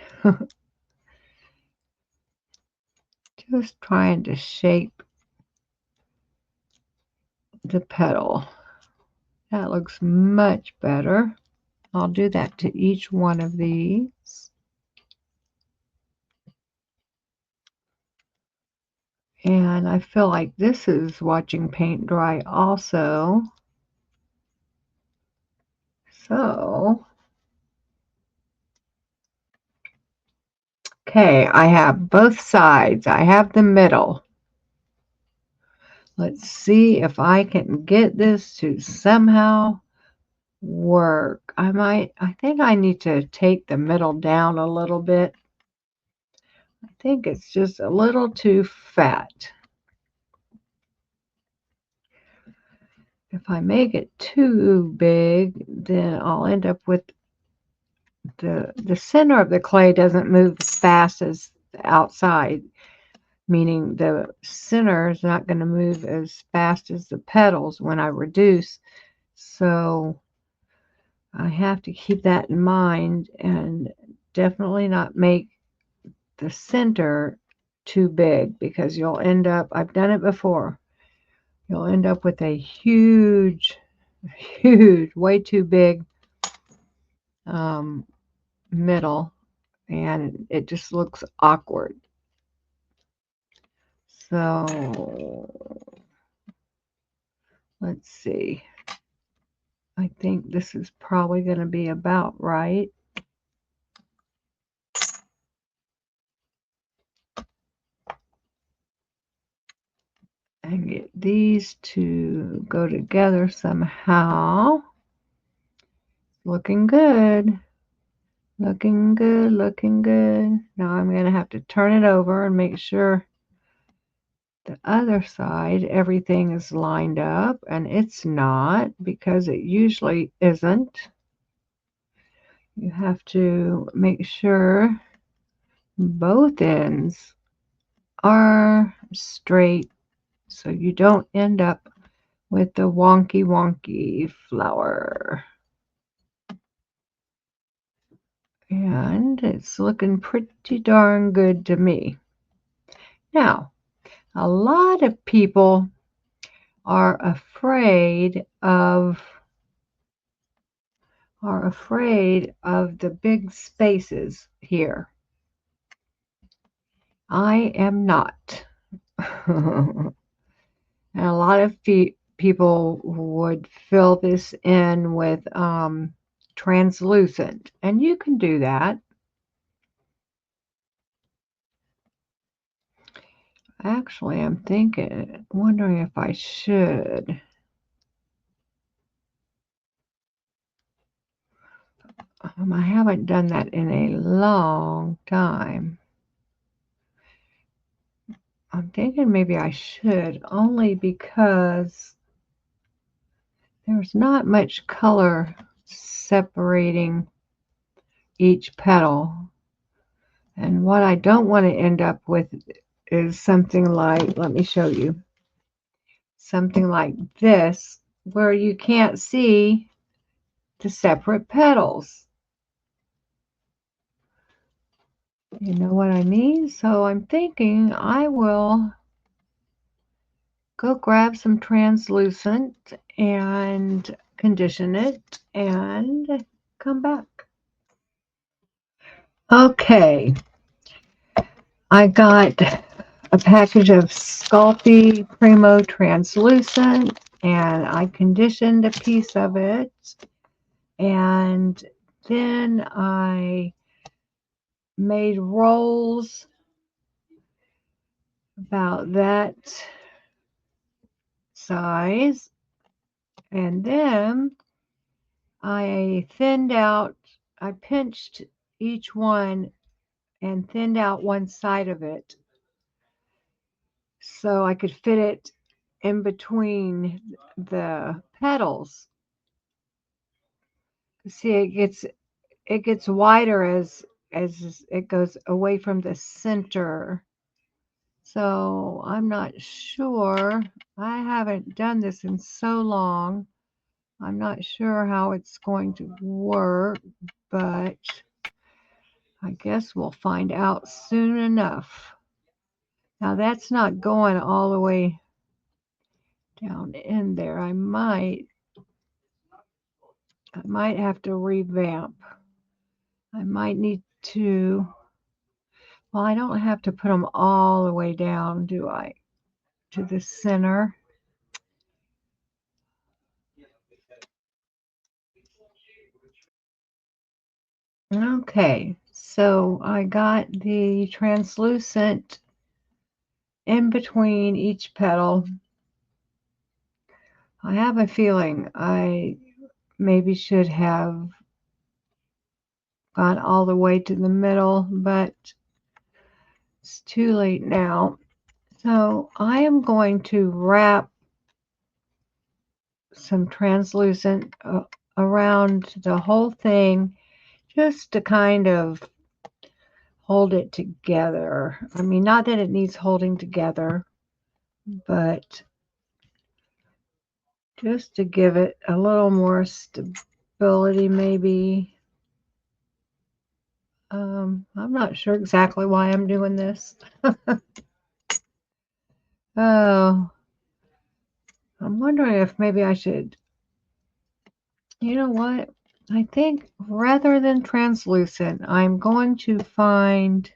just trying to shape the petal. That looks much better. I'll do that to each one of these. And I feel like this is watching paint dry also. So, okay, I have both sides. I have the middle. Let's see if I can get this to somehow work. I think I need to take the middle down a little bit. I think it's just a little too fat. If I make it too big, then I'll end up with the center of the clay doesn't move as fast as the outside, meaning the center is not going to move as fast as the petals when I reduce. So I have to keep that in mind and definitely not make the center too big, because you'll end up, I've done it before, you'll end up with a huge, way too big middle, and it just looks awkward. So let's see. I think this is probably going to be about right. And get these to go together somehow. Looking good. Looking good, looking good. Now I'm going to have to turn it over and make sure the other side, everything is lined up, and it's not, because it usually isn't. You have to make sure both ends are straight so you don't end up with the wonky flower. And it's looking pretty darn good to me. Now, a lot of people are afraid of the big spaces here. I am not. And a lot of people would fill this in with translucent, and you can do that. Actually, I'm wondering if I should. I haven't done that in a long time. I'm thinking maybe I should, only because there's not much color separating each petal. And what I don't want to end up with is something like, let me show you, something like this, where you can't see the separate petals. You know what I mean? So I'm thinking I will go grab some translucent and condition it and come back. Okay, I got a package of Sculpey Primo translucent, and I conditioned a piece of it, and then I made rolls about that size, and then I pinched each one and thinned out one side of it so I could fit it in between the petals. See, it gets wider as it goes away from the center. So I'm not sure. I haven't done this in so long. I'm not sure how it's going to work, but I guess we'll find out soon enough. Now that's not going all the way down in there. I might have to revamp. I might need to, well, I don't have to put them all the way down, do I? To the center. Okay, so I got the translucent in between each petal. I have a feeling I maybe should have gone all the way to the middle, but it's too late now. So I am going to wrap some translucent around the whole thing just to kind of hold it together. I mean, not that it needs holding together, but just to give it a little more stability, maybe. I'm not sure exactly why I'm doing this. Oh, I'm wondering if maybe I should, you know what? I think rather than translucent, I'm going to find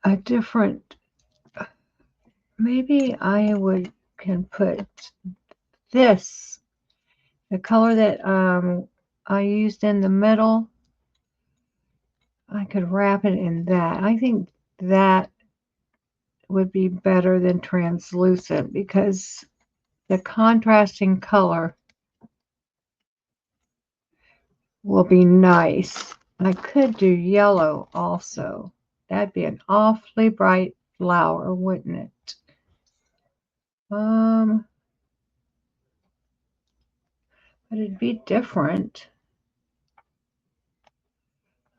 a different, maybe I can put this, the color that I used in the middle, I could wrap it in that. I think that would be better than translucent because the contrasting color will be nice. I could do yellow also. That'd be an awfully bright flower, wouldn't it? But it'd be different.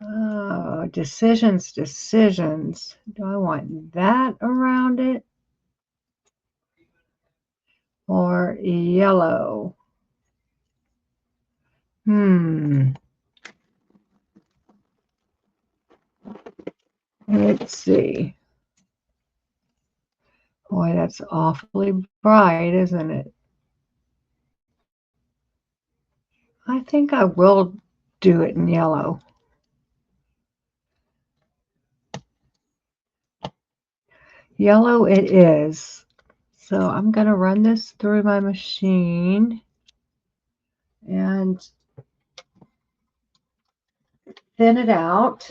Oh, decisions. Do I want that around it or yellow? Let's see. Boy, that's awfully bright, isn't it? I think I will do it in yellow. Yellow it is. So I'm going to run this through my machine and thin it out.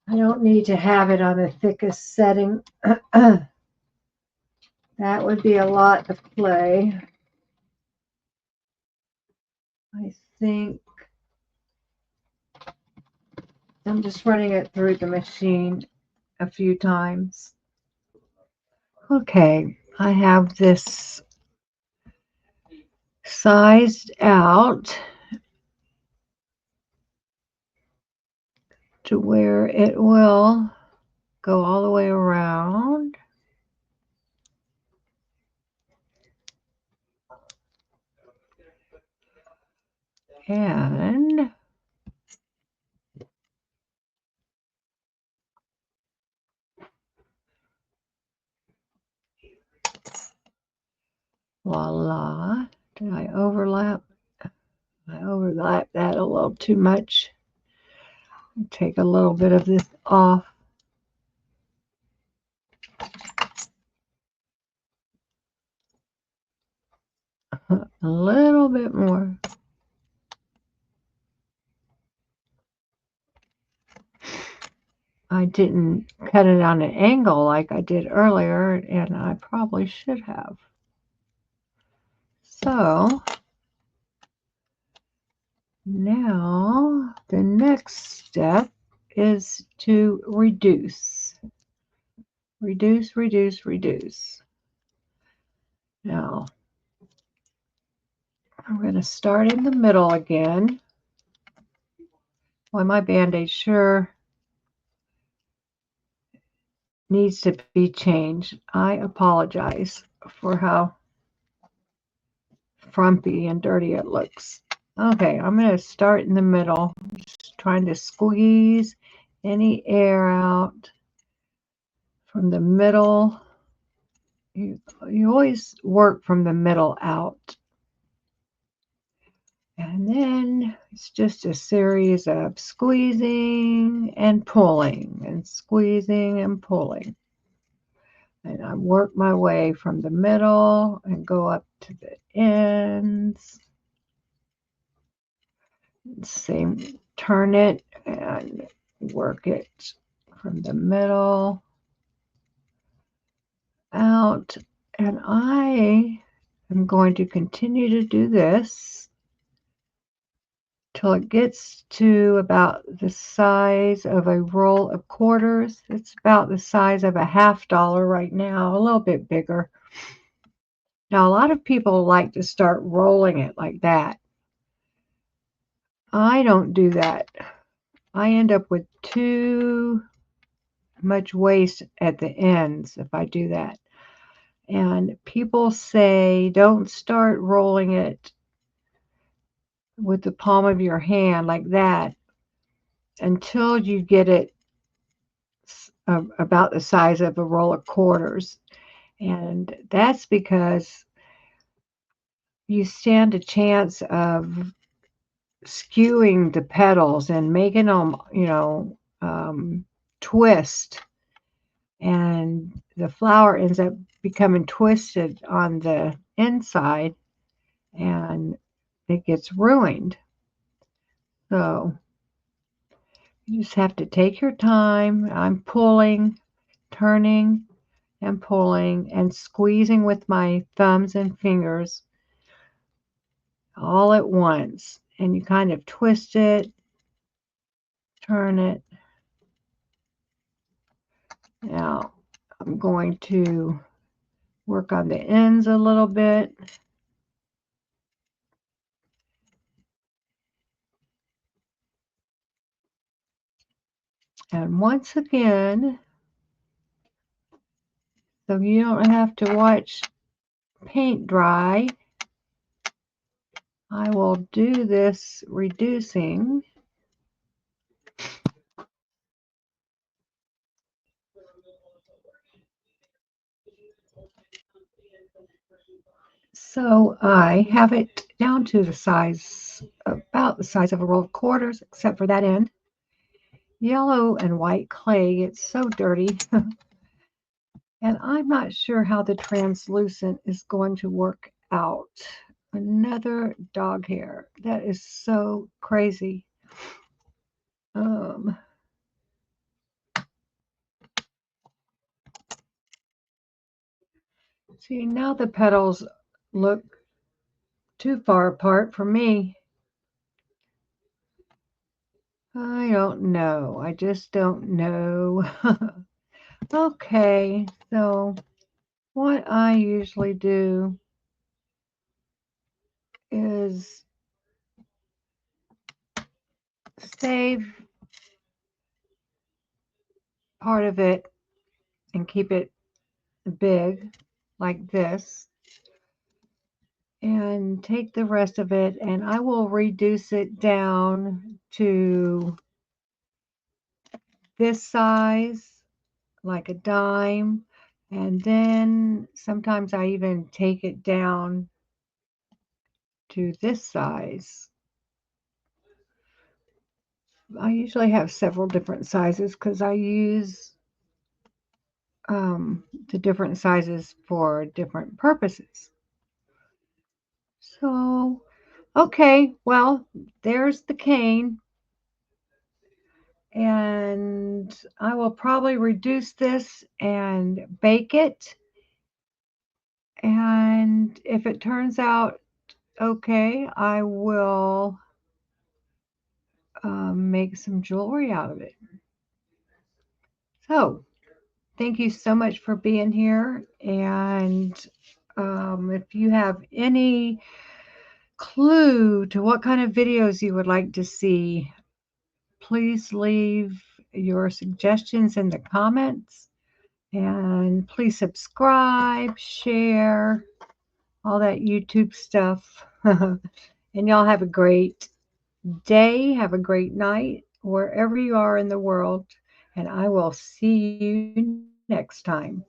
I don't need to have it on the thickest setting. That would be a lot of clay. I think I'm just running it through the machine a few times. Okay, I have this sized out to where it will go all the way around. And voila. Did I overlap? I overlapped that a little too much. Take a little bit of this off. A little bit more. I didn't cut it on an angle like I did earlier, and I probably should have. So now the next step is to reduce. Reduce, reduce, reduce. Now, I'm going to start in the middle again. Well, my Band-Aid sure needs to be changed. I apologize for how frumpy and dirty it looks. Okay, I'm going to start in the middle, just trying to squeeze any air out from the middle. You always work from the middle out. And then it's just a series of squeezing and pulling and squeezing and pulling. And I work my way from the middle and go up to the ends. Same, turn it and work it from the middle out. And I am going to continue to do this till it gets to about the size of a roll of quarters. It's about the size of a $50 right now, a little bit bigger. Now, a lot of people like to start rolling it like that. I don't do that. I end up with too much waste at the ends if I do that. And people say don't start rolling it with the palm of your hand like that until you get it about the size of a roll of quarters. And that's because you stand a chance of skewing the petals and making them, twist. And the flower ends up becoming twisted on the inside and it gets ruined. So you just have to take your time. I'm pulling, turning, and pulling and squeezing with my thumbs and fingers all at once. And you kind of twist it, turn it. Now I'm going to work on the ends a little bit. And once again, so you don't have to watch paint dry, I will do this reducing. So I have it down to the size, about the size of a roll of quarters, except for that end. Yellow and white clay gets so dirty. And I'm not sure how the translucent is going to work out. Another dog hair. That is so crazy. See, now the petals look too far apart for me. I don't know. I just don't know. Okay, so what I usually do is save part of it and keep it big like this and take the rest of it and I will reduce it down to this size, like a dime, and then sometimes I even take it down to this size. I usually have several different sizes because I use the different sizes for different purposes. So, okay, well, there's the cane. And I will probably reduce this and bake it. And if it turns out okay, I will make some jewelry out of it. So, thank you so much for being here. And if you have any clue to what kind of videos you would like to see, please leave your suggestions in the comments. And please subscribe, share, all that YouTube stuff. And y'all have a great day, have a great night, wherever you are in the world. And I will see you next time.